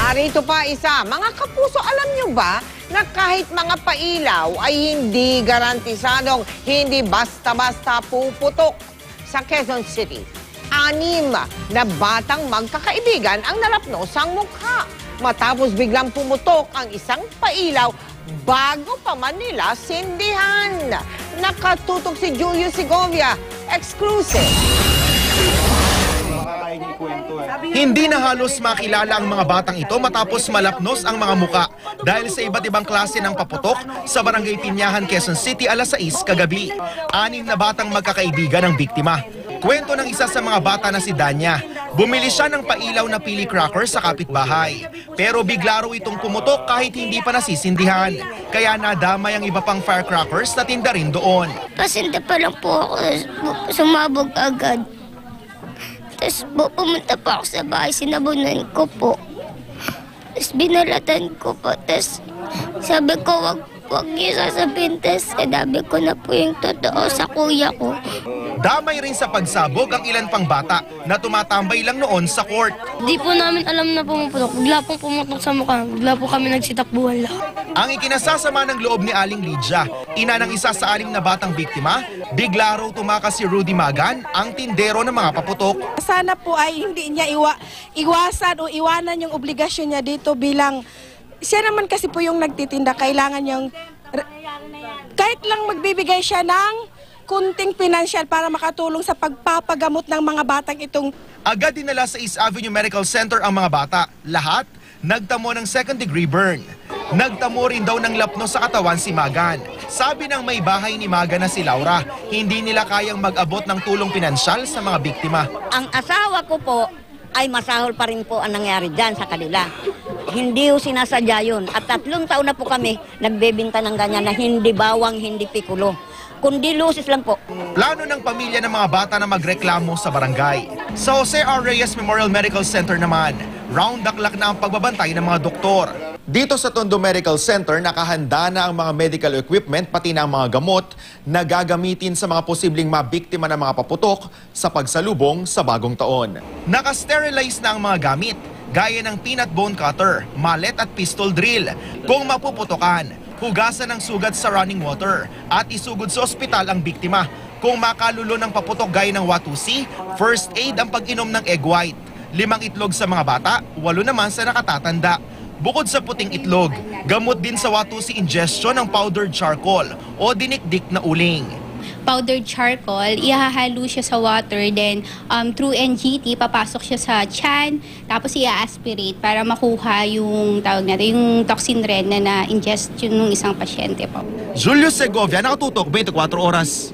Narito pa isa. Mga kapuso, alam nyo ba na kahit mga pailaw ay hindi garantisadong hindi basta-basta puputok sa Quezon City? 6 na batang magkakaibigan ang nalapnos ang mukha matapos biglang pumutok ang isang pailaw bago pa man nila sindihan. Nakatutok si Julio Segovia. Exclusive. Hindi na halos makilala ang mga batang ito matapos malapnos ang mga muka dahil sa iba't ibang klase ng paputok sa Barangay Pinyahan, Quezon City, alas 6 kagabi. 6 na batang magkakaibigan ang biktima. Kwento ng isa sa mga bata na si Danya, bumili siya ng pailaw na pili cracker sa kapitbahay. Pero bigla raw itong pumutok kahit hindi pa nasisindihan. Kaya nadamay ang iba pang firecrackers na tinda rin doon. Pasinta pa lang po ako, sumabog agad. Tapos pumunta pa ako sa bahay, sinabunan ko po. Tapos binalatan ko po. Tapos sabi ko, wag niyo sasabihin. Tapos sinabi ko na po yung totoo sa kuya ko. Damay rin sa pagsabog ang ilan pang bata na tumatambay lang noon sa court. Di po namin alam na pumuputok. Bigla pong pumutok sa mukha. Bigla po kami nagsitakbuhan lahat. Ang ikinasasama ng loob ni Aling Lydia, ina ng isa sa 6 na batang biktima, bigla raw tumakas si Rudy Magan, ang tindero ng mga paputok. Sana po ay hindi niya iwasan o iwanan yung obligasyon niya dito bilang siya naman kasi po yung nagtitinda. Kailangan niyang kahit lang magbibigay siya ng kunting pinansyal para makatulong sa pagpapagamot ng mga batang itong. Agad dinala sa East Avenue Medical Center ang mga bata. Lahat nagtamo ng 2nd-degree burn. Nagtamo rin daw ng lapnos sa katawan si Magan. Sabi ng may bahay ni Magan na si Laura, hindi nila kayang mag-abot ng tulong pinansyal sa mga biktima. Ang asawa ko po ay masahol pa rin po ang nangyari dyan sa kanila. Hindi ho sinasadya yun. At 3 taon na po kami nagbebenta ng ganyan na hindi bawang, hindi pikulo. Kundi lusis lang po. Plano ng pamilya ng mga bata na magreklamo sa barangay. Sa Jose R. Reyes Memorial Medical Center naman, round-the-clock na ang pagbabantay ng mga doktor. Dito sa Tondo Medical Center, nakahanda na ang mga medical equipment pati na ang mga gamot na gagamitin sa mga posibleng mabiktima ng mga paputok sa pagsalubong sa bagong taon. Nakasterilize na ang mga gamit, gaya ng peanut bone cutter, mallet at pistol drill. Kung mapuputokan, hugasan ng sugat sa running water at isugod sa ospital ang biktima. Kung makalulo ng paputok gaya ng watusi, first aid ang pag-inom ng egg white. 5 itlog sa mga bata, 8 naman sa nakatatanda. Bukod sa puting itlog, gamot din sa watusi ingestion ng powdered charcoal o dinikdik na uling. Powdered charcoal, ihahalo siya sa water, then through NGT, papasok siya sa tiyan, tapos i-aspirate para makuha yung tawag natin, yung toxin red na na-ingest ng isang pasyente po. Julio Segovia, nakatutok 24 oras.